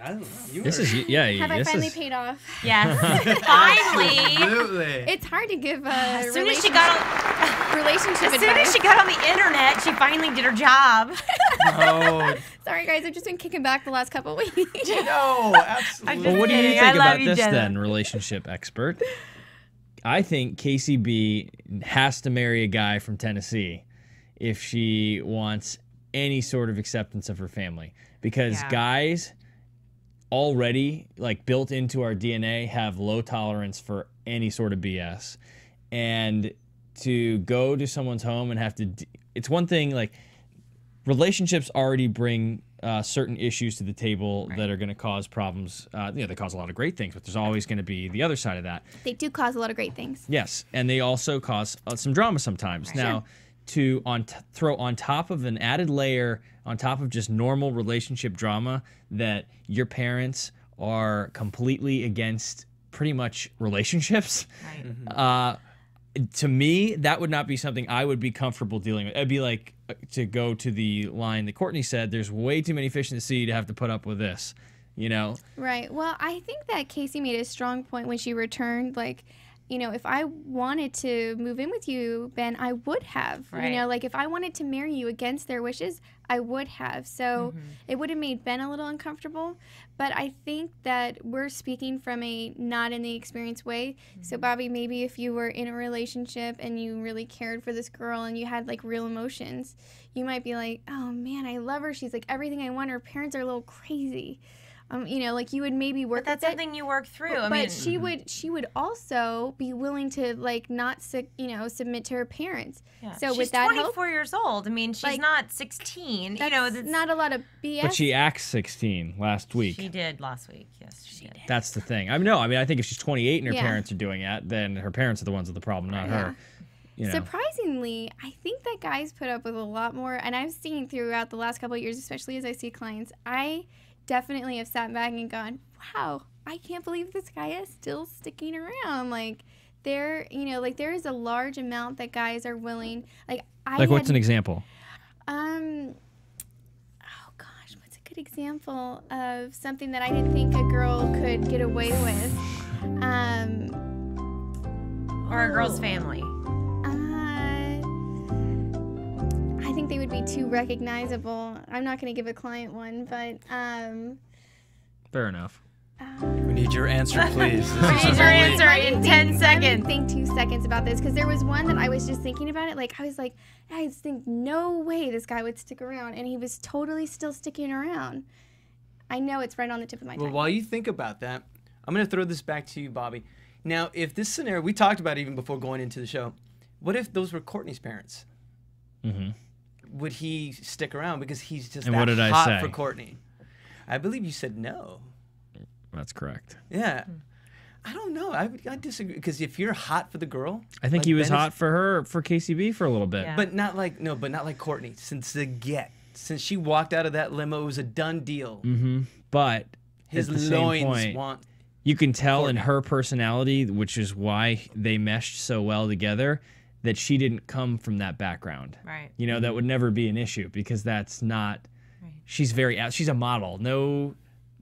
I don't know. You This are- is yeah. Have I this finally is, paid off? Yes. Finally. Absolutely. It's hard to give As soon as she got on, relationship as soon advice. as she got on the internet, she finally did her job. Oh, Sorry, guys. I've just been kicking back the last couple weeks. no, absolutely. Well, what do you kidding. think I love about you, this Jenna. then, relationship expert? I think KCB has to marry a guy from Tennessee if she wants any sort of acceptance of her family, because Yeah. guys already, like, built into our DNA, have low tolerance for any sort of BS, and to go to someone's home and have to it's one thing, like, relationships already bring certain issues to the table that are going to cause problems. They cause a lot of great things, but there's always going to be the other side of that. They do cause a lot of great things. Yes, and they also cause some drama sometimes. Now, to throw on top of an added layer, on top of just normal relationship drama, that your parents are completely against pretty much relationships, to me, that would not be something I would be comfortable dealing with. It'd be like, to go to the line that Courtney said, there's way too many fish in the sea to have to put up with this, you know? Right. Well, I think that Casey made a strong point when she returned. Like, you know, if I wanted to move in with you, Ben, I would have. Right. You know, like, if I wanted to marry you against their wishes, I would have. So it would have made Ben a little uncomfortable. But I think that we're speaking from a not in the experience way. So, Bobby, maybe if you were in a relationship and you really cared for this girl and you had, like, real emotions, you might be like, oh, man, I love her. She's, like, everything I want. Her parents are a little crazy. You know, like, you would maybe work But that's with something you work through. But, I mean, she would also be willing to, like, not submit to her parents. yeah. So she's with that 24 years old. I mean, she's Like, not 16. that's You know, that's not a lot of BS. But she acts 16 last week. She did last week. Yes, she did. That's the thing. I mean, I think if she's 28 and her Yeah. parents are doing it, then her parents are the ones with the problem, not her. You know. Surprisingly, I think that guys put up with a lot more, and I've seen throughout the last couple of years, especially as I see clients, I definitely have sat back and gone, wow, I can't believe this guy is still sticking around. Like, there is a large amount that guys are willing. Like, What's an example? Oh gosh, what's a good example of something that I didn't think a girl could get away with? Or a girl's family. I think they would be too recognizable. I'm not going to give a client one, but Fair enough. We need your answer, please. We need your answer in 10 seconds. Think 2 seconds about this, because there was one that I was just thinking about it. Like, I was like, I just think no way this guy would stick around, and he was totally still sticking around. I know it's right on the tip of my Well, tongue. while you think about that, I'm going to throw this back to you, Bobby. Now, if this scenario, we talked about it even before going into the show, what if those were Courtney's parents? Mm-hmm. Would he stick around because he's just And that what did I hot say? for Courtney? I believe you said no. That's correct. Yeah. I don't know. I disagree, because if you're hot for the girl, I think like he was Ben is- hot for KCB for a little bit. Yeah. but not like Courtney. Since she walked out of that limo, it was a done deal. Mm-hmm. But His at the same loins point, want. You can tell in her personality, which is why they meshed so well together, that she didn't come from that background. Right. You know, that would never be an issue because that's not. Right. She's a model. No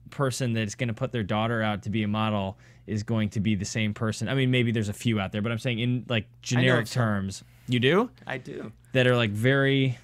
person that's going to put their daughter out to be a model is going to be the same person. I mean, maybe there's a few out there, but I'm saying in like generic terms. You do? I do. That are like very.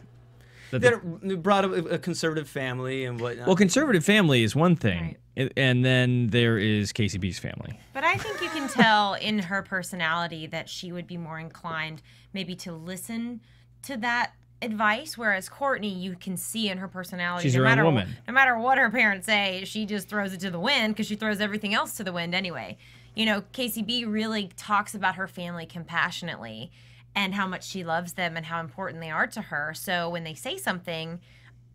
That brought up a conservative family and whatnot. Well, conservative family is one thing, and then there is Casey B's family. But I think you can tell in her personality that she would be more inclined maybe to listen to that advice, whereas Courtney, you can see in her personality, she's her own woman. No matter what her parents say, she just throws it to the wind because she throws everything else to the wind anyway. You know, Casey B really talks about her family compassionately and how much she loves them and how important they are to her. So when they say something,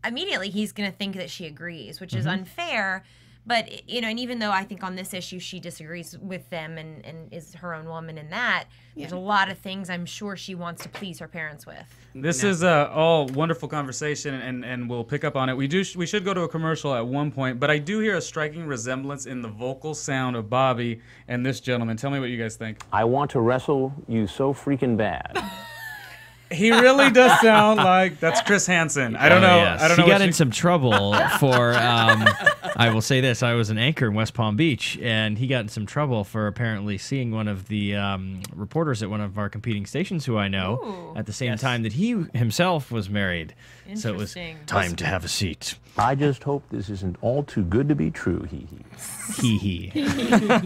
immediately he's going to think that she agrees, which is unfair. But, you know, and even though I think on this issue she disagrees with them and is her own woman in that, there's a lot of things I'm sure she wants to please her parents with. This is all wonderful conversation, and we'll pick up on it. We should go to a commercial at one point, but I do hear a striking resemblance in the vocal sound of Bobby and this gentleman. Tell me what you guys think. I want to wrestle you so freaking bad. He really does sound like that's Chris Hansen. I don't know. Yes. I don't know. He got in some trouble for. I will say this: I was an anchor in West Palm Beach, and he got in some trouble for apparently seeing one of the reporters at one of our competing stations, who I know, at the same time that he himself was married. So it was time to have a seat. I just hope this isn't all too good to be true. Hee hee.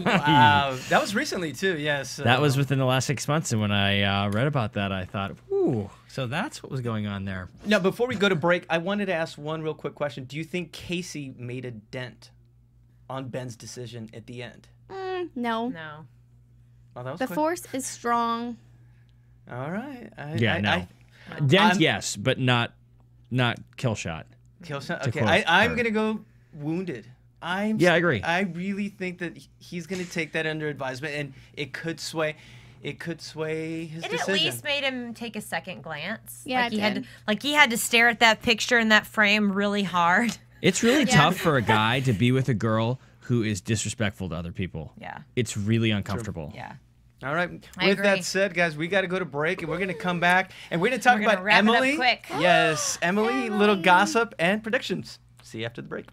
Wow, that was recently too. Yes, that was within the last 6 months, and when I read about that, I thought, ooh, so that's what was going on there. Now, before we go to break, I wanted to ask one real quick question. Do you think Casey made a dent on Ben's decision at the end? No. No. Oh, that was the force is strong. All right. Dent, yes, but not kill shot. Kill shot. Okay, I'm gonna go wounded. I agree. I really think that he's gonna take that under advisement, and it could sway. It could sway his decision. It at least made him take a second glance. Yeah, he had to stare at that picture in that frame really hard. It's really tough for a guy to be with a girl who is disrespectful to other people. Yeah. It's really uncomfortable. Yeah. All right. I With agree. that said, guys, we got to go to break, and we're going to come back, and we're going to talk about wrap it up Emily. quick. Yes, Emily, little gossip and predictions. See you after the break.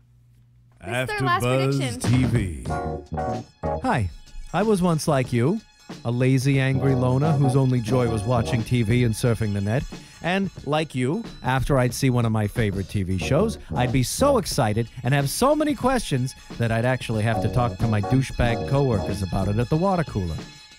This is our last prediction. TV. Hi, I was once like you, a lazy, angry loner whose only joy was watching TV and surfing the net. And like you, after I'd see one of my favorite TV shows, I'd be so excited and have so many questions that I'd actually have to talk to my douchebag coworkers about it at the water cooler.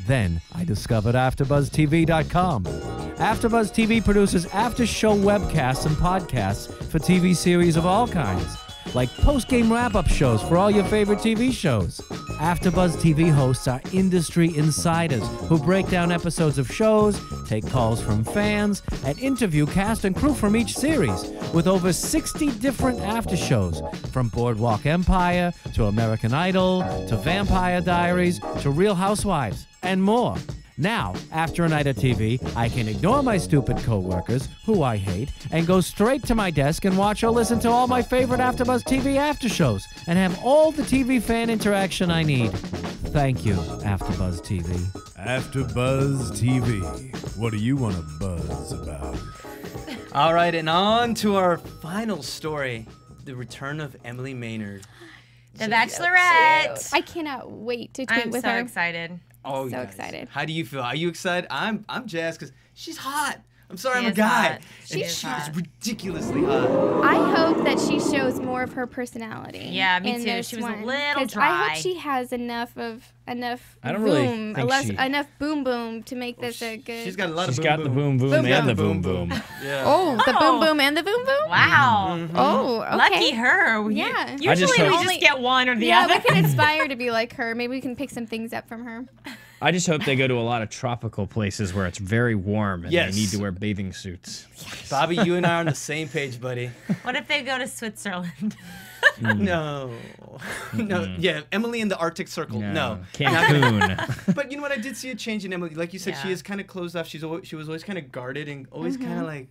Then I discovered AfterBuzzTV.com. AfterBuzz TV produces after-show webcasts and podcasts for TV series of all kinds, like post-game wrap-up shows for all your favorite TV shows. AfterBuzz TV hosts are industry insiders who break down episodes of shows, take calls from fans, and interview cast and crew from each series, with over 60 different after shows, from Boardwalk Empire to American Idol to Vampire Diaries to Real Housewives, and more. Now, after a night of TV, I can ignore my stupid coworkers, who I hate, and go straight to my desk and watch or listen to all my favorite AfterBuzz TV after shows, and have all the TV fan interaction I need. Thank you, AfterBuzz TV. AfterBuzz TV. What do you want to buzz about? All right, and on to our final story, the return of Emily Maynard. The Bachelorette. I cannot wait to tweet I'm with so her. excited. Oh, So guys, excited. How do you feel? Are you excited? I'm jazzed because she's hot. I'm sorry, She I'm a is guy. hot. And She is she hot. is ridiculously hot. I hope that she shows more of her personality. Yeah, me in too. this She was a one, little 'cause I dry. hope she has enough I don't boom, really think enough boom boom to make this a good. She's got a lot She's of got the boom boom Boom, and boom. the boom boom. Yeah. Oh, the boom boom and the boom boom. Wow. Oh, okay. Lucky her. Yeah. Usually I just we hope- just get one or the Yeah, other. we can aspire to be like her. Maybe we can pick some things up from her. I just hope they go to a lot of tropical places where it's very warm and Yes. they need to wear bathing suits. Bobby, you and I are on the same page, buddy. What if they go to Switzerland? No. No. Yeah, Emily in the Arctic Circle. No. Cancun. But you know what? I did see a change in Emily. Like you said, she Yeah. is kind of closed off. She was always kind of guarded and always kind of like,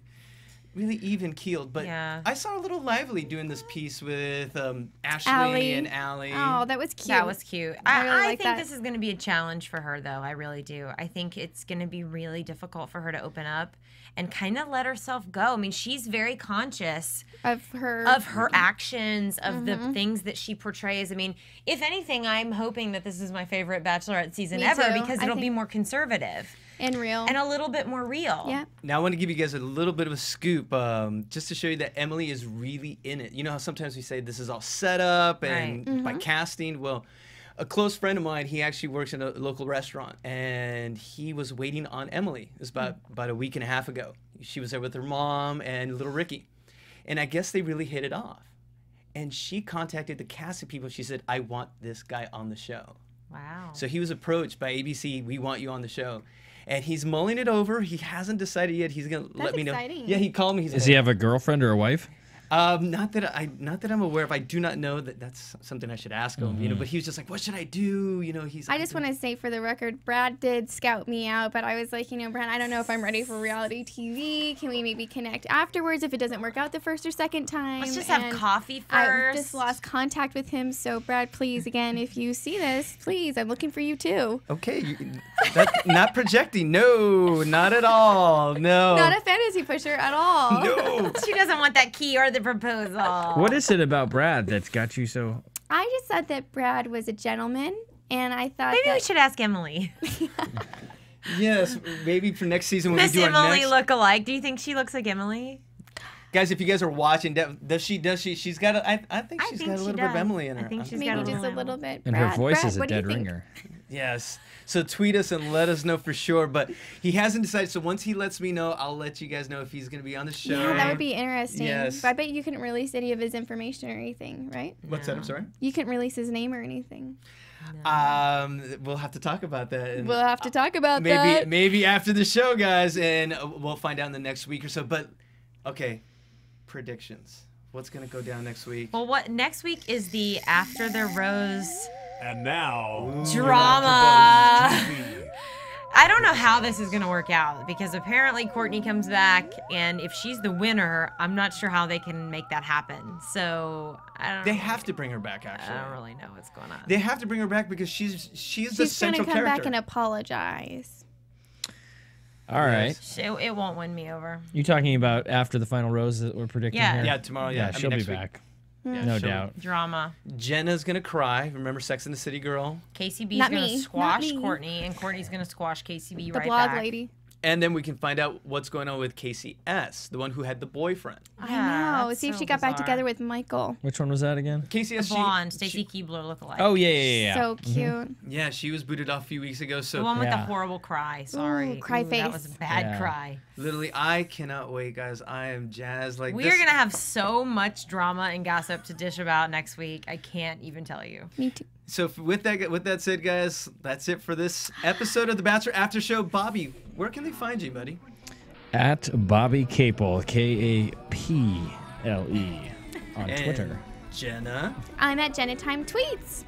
really even keeled. But Yeah. I saw her a little lively doing this piece with Ashley Allie. and Allie. Oh, that was cute. That was cute. I really I like think that. this is going to be a challenge for her, though. I really do. I think it's going to be really difficult for her to open up and kind of let herself go. I mean, she's very conscious of her actions, of the things that she portrays. I mean, if anything, I'm hoping that this is my favorite Bachelorette season Me ever too. because I it'll be think- more conservative and real and a little bit more real. Yeah. Now I want to give you guys a little bit of a scoop, just to show you that Emily is really in it. You know how sometimes we say this is all set up and Right. by casting? Well, a close friend of mine, he actually works in a local restaurant, and he was waiting on Emily. It was about a week and a half ago. She was there with her mom and little Ricky. And I guess they really hit it off. And she contacted the casting people. She said, I want this guy on the show. Wow. So he was approached by ABC, we want you on the show. And he's mulling it over. He hasn't decided yet. He's going to let me know. exciting. Yeah, he called me. He's Does like, he have a girlfriend or a wife? not that I'm aware of. I do not know that. That's something I should ask him. You know, but he was just like, "What should I do?" You know, he's. I just want to say for the record, Brad did scout me out, but I was like, Brad, I don't know if I'm ready for reality TV. Can we maybe connect afterwards if it doesn't work out the first or second time? Let's just have And coffee first. I just lost contact with him, so Brad, please, again, if you see this, please, I'm looking for you too. Okay, that's not projecting. No, not at all. No. Not a fantasy pusher at all. No. She doesn't want that key or the proposal. What is it about Brad that's got you so? I just thought that Brad was a gentleman, and I thought Maybe that we should ask Emily. Yes, maybe for next season when Miss we do our Emily next. look alike. Do you think she looks like Emily? Guys, if you guys are watching, does she? She's got. I think she's got a little bit of Emily in her. I think she's maybe got just a little bit. And her Brad, voice Brad, is a what do you dead think? ringer. Yes. So tweet us and let us know for sure. But he hasn't decided. So once he lets me know, I'll let you guys know if he's going to be on the show. Yeah, that would be interesting. Yes. But I bet you couldn't release any of his information or anything, right? What's that? I'm sorry. You couldn't release his name or anything. We'll have to talk about that. And We'll have to talk about that. Maybe after the show, guys, and we'll find out in the next week or so. But okay, predictions. What's going to go down next week? Well, what next week is the After the Rose And now, drama. I don't know how this is going to work out because apparently Courtney comes back, and if she's the winner, I'm not sure how they can make that happen. So I don't. They have to bring her back. Actually, I don't really know what's going on. They have to bring her back because she's the She's going central to come character. back and apologize. All right. It won't win me over. You talking about after the final rose that we're predicting Yeah. here? Yeah, tomorrow. Yeah, I mean, she'll be next week. back. Yeah, No she'll- doubt. Drama. Jenna's gonna cry. Remember Sex and the City girl? KCB's Not going me. to squash Not me. Courtney, and Courtney's going to squash KCB The right blog back. lady. And then we can find out what's going on with Casey S., the one who had the boyfriend. I Yeah, know. that's See if so she got back bizarre. together with Michael. Which one was that again? Casey The S. blonde, Stacey Keebler lookalike. Oh yeah. So cute. Yeah, she was booted off a few weeks ago. So The one with the Yeah. horrible cry. Sorry. cry That was a face. bad Yeah. cry. literally, I cannot wait, guys. I am jazzed. Like We this. are going to have so much drama and gossip to dish about next week. I can't even tell you. Me too. So with that said, guys, that's it for this episode of the Bachelor After Show. Bobby, where can they find you, buddy? At Bobby Kaple, Kaple, on And Twitter. Jenna. I'm at Jenna Time Tweets.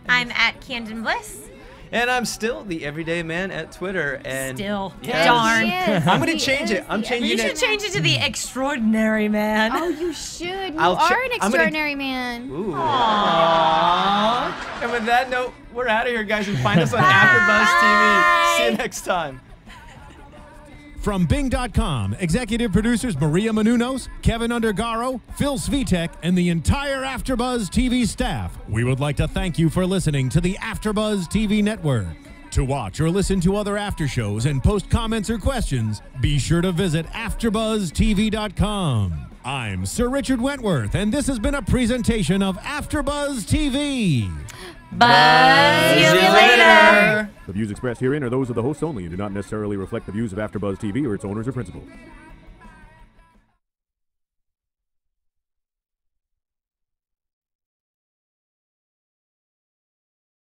I'm at Canden Bliss. And I'm still the Everyday Man at Twitter. And Still. Yes. Darn. He is. I'm gonna He change it. is I'm the changing You it. should change it to the Extraordinary Man. Oh, you should. You I'll are ch- an I'm gonna- extraordinary man. Ooh. Aww. And with that note, we're out of here, guys. And find us on AfterBuzz TV. See you next time. From Bing.com, executive producers Maria Menounos, Kevin Undergaro, Phil Svitek, and the entire AfterBuzz TV staff, we would like to thank you for listening to the AfterBuzz TV network. To watch or listen to other after shows and post comments or questions, be sure to visit AfterBuzzTV.com. I'm Sir Richard Wentworth, and this has been a presentation of AfterBuzz TV. Buzz you later. The views expressed herein are those of the hosts only and do not necessarily reflect the views of AfterBuzz TV or its owners or principals.